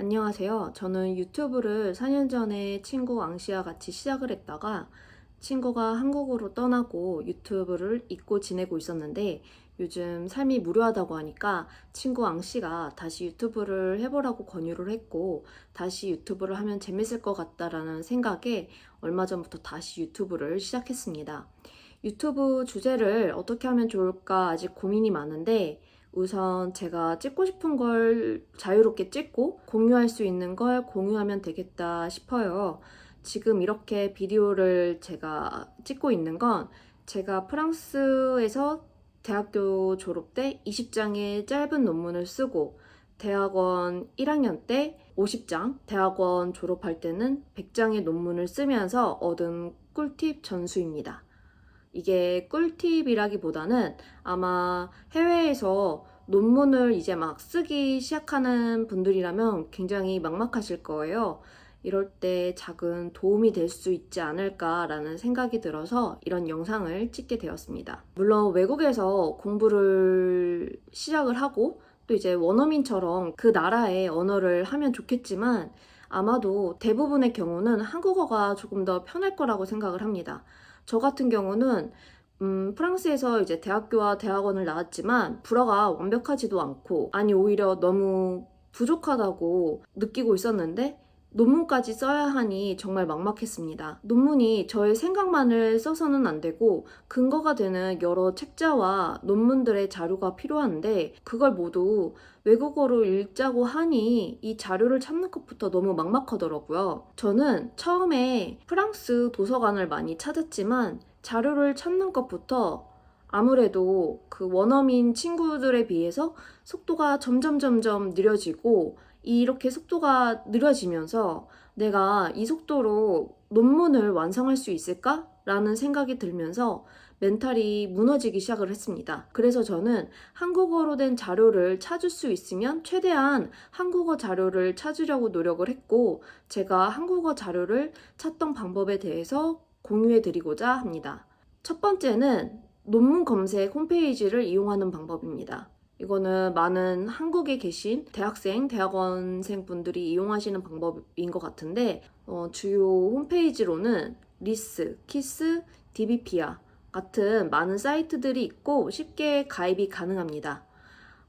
안녕하세요. 저는 유튜브를 4년 전에 친구 앙씨와 같이 시작을 했다가 친구가 한국으로 떠나고 유튜브를 잊고 지내고 있었는데 요즘 삶이 무료하다고 하니까 친구 앙씨가 다시 유튜브를 해보라고 권유를 했고 다시 유튜브를 하면 재밌을 것 같다라는 생각에 얼마 전부터 다시 유튜브를 시작했습니다. 유튜브 주제를 어떻게 하면 좋을까 아직 고민이 많은데 우선 제가 찍고 싶은 걸 자유롭게 찍고 공유할 수 있는 걸 공유하면 되겠다 싶어요. 지금 이렇게 비디오를 제가 찍고 있는 건 제가 프랑스에서 대학교 졸업 때 20장의 짧은 논문을 쓰고 대학원 1학년 때 50장, 대학원 졸업할 때는 100장의 논문을 쓰면서 얻은 꿀팁 전수입니다. 이게 꿀팁이라기보다는 아마 해외에서 논문을 이제 막 쓰기 시작하는 분들이라면 굉장히 막막하실 거예요. 이럴 때 작은 도움이 될 수 있지 않을까라는 생각이 들어서 이런 영상을 찍게 되었습니다. 물론 외국에서 공부를 시작을 하고 또 이제 원어민처럼 그 나라의 언어를 하면 좋겠지만 아마도 대부분의 경우는 한국어가 조금 더 편할 거라고 생각을 합니다. 저 같은 경우는 프랑스에서 이제 대학교와 대학원을 나왔지만 불어가 완벽하지도 않고 오히려 너무 부족하다고 느끼고 있었는데 논문까지 써야 하니 정말 막막했습니다. 논문이 저의 생각만을 써서는 안 되고 근거가 되는 여러 책자와 논문들의 자료가 필요한데 그걸 모두 외국어로 읽자고 하니 이 자료를 찾는 것부터 너무 막막하더라고요. 저는 처음에 프랑스 도서관을 많이 찾았지만 자료를 찾는 것부터 아무래도 그 원어민 친구들에 비해서 속도가 점점 느려지고 이렇게 속도가 느려지면서 내가 이 속도로 논문을 완성할 수 있을까? 라는 생각이 들면서 멘탈이 무너지기 시작을 했습니다. 그래서 저는 한국어로 된 자료를 찾을 수 있으면 최대한 한국어 자료를 찾으려고 노력을 했고 제가 한국어 자료를 찾던 방법에 대해서 공유해 드리고자 합니다. 첫 번째는 논문 검색 홈페이지를 이용하는 방법입니다. 이거는 많은 한국에 계신 대학생, 대학원생 분들이 이용하시는 방법인 것 같은데 주요 홈페이지로는 리스, 키스, 디비피아 같은 많은 사이트들이 있고 쉽게 가입이 가능합니다.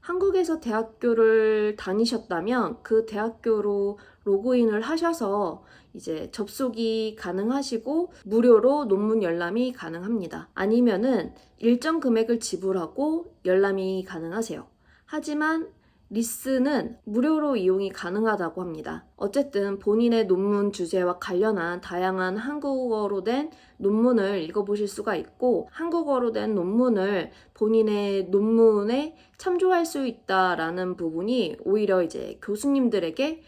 한국에서 대학교를 다니셨다면 그 대학교로 로그인을 하셔서 이제 접속이 가능하시고 무료로 논문 열람이 가능합니다. 아니면은 일정 금액을 지불하고 열람이 가능하세요. 하지만 리스는 무료로 이용이 가능하다고 합니다. 어쨌든 본인의 논문 주제와 관련한 다양한 한국어로 된 논문을 읽어보실 수가 있고 한국어로 된 논문을 본인의 논문에 참조할 수 있다라는 부분이 오히려 이제 교수님들에게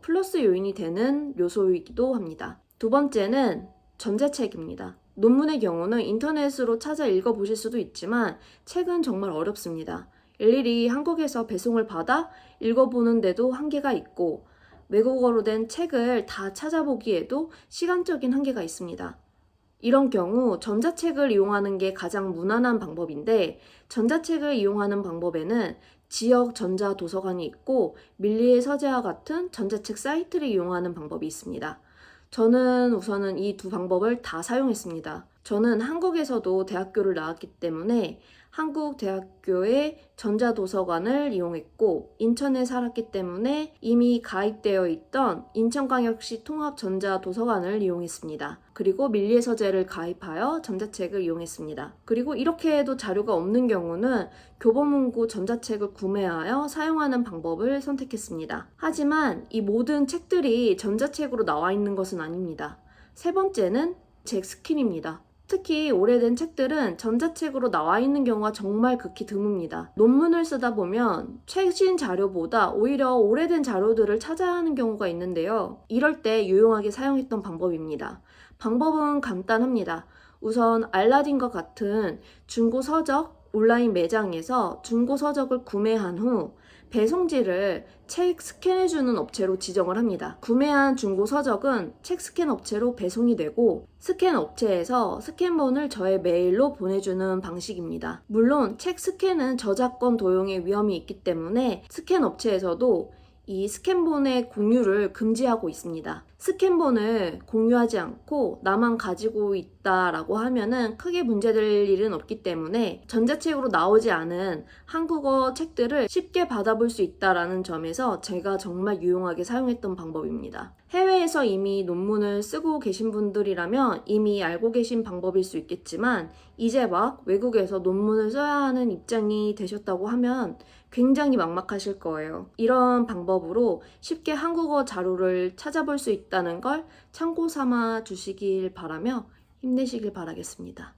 플러스 요인이 되는 요소이기도 합니다. 두 번째는 전자책입니다. 논문의 경우는 인터넷으로 찾아 읽어보실 수도 있지만 책은 정말 어렵습니다. 일일이 한국에서 배송을 받아 읽어보는데도 한계가 있고 외국어로 된 책을 다 찾아보기에도 시간적인 한계가 있습니다. 이런 경우 전자책을 이용하는 게 가장 무난한 방법인데 전자책을 이용하는 방법에는 지역 전자도서관이 있고 밀리의 서재와 같은 전자책 사이트를 이용하는 방법이 있습니다. 저는 우선은 이 두 방법을 다 사용했습니다. 저는 한국에서도 대학교를 나왔기 때문에 한국 대학교의 전자도서관을 이용했고 인천에 살았기 때문에 이미 가입되어 있던 인천광역시 통합전자도서관을 이용했습니다. 그리고 밀리의 서재를 가입하여 전자책을 이용했습니다. 그리고 이렇게 해도 자료가 없는 경우는 교보문고 전자책을 구매하여 사용하는 방법을 선택했습니다. 하지만 이 모든 책들이 전자책으로 나와 있는 것은 아닙니다. 세 번째는 책 스킨입니다. 특히 오래된 책들은 전자책으로 나와 있는 경우가 정말 극히 드뭅니다. 논문을 쓰다 보면 최신 자료보다 오히려 오래된 자료들을 찾아야 하는 경우가 있는데요. 이럴 때 유용하게 사용했던 방법입니다. 방법은 간단합니다. 우선 알라딘과 같은 중고 서적 온라인 매장에서 중고 서적을 구매한 후 배송지를 책 스캔해주는 업체로 지정을 합니다. 구매한 중고 서적은 책 스캔 업체로 배송이 되고 스캔 업체에서 스캔본을 저의 메일로 보내주는 방식입니다. 물론 책 스캔은 저작권 도용의 위험이 있기 때문에 스캔 업체에서도 이 스캔본의 공유를 금지하고 있습니다. 스캔본을 공유하지 않고 나만 가지고 있다라고 하면은 크게 문제될 일은 없기 때문에 전자책으로 나오지 않은 한국어 책들을 쉽게 받아볼 수 있다라는 점에서 제가 정말 유용하게 사용했던 방법입니다. 해외에서 이미 논문을 쓰고 계신 분들이라면 이미 알고 계신 방법일 수 있겠지만 이제 막 외국에서 논문을 써야 하는 입장이 되셨다고 하면 굉장히 막막하실 거예요. 이런 방법으로 쉽게 한국어 자료를 찾아볼 수 있다는 걸 참고 삼아 주시길 바라며 힘내시길 바라겠습니다.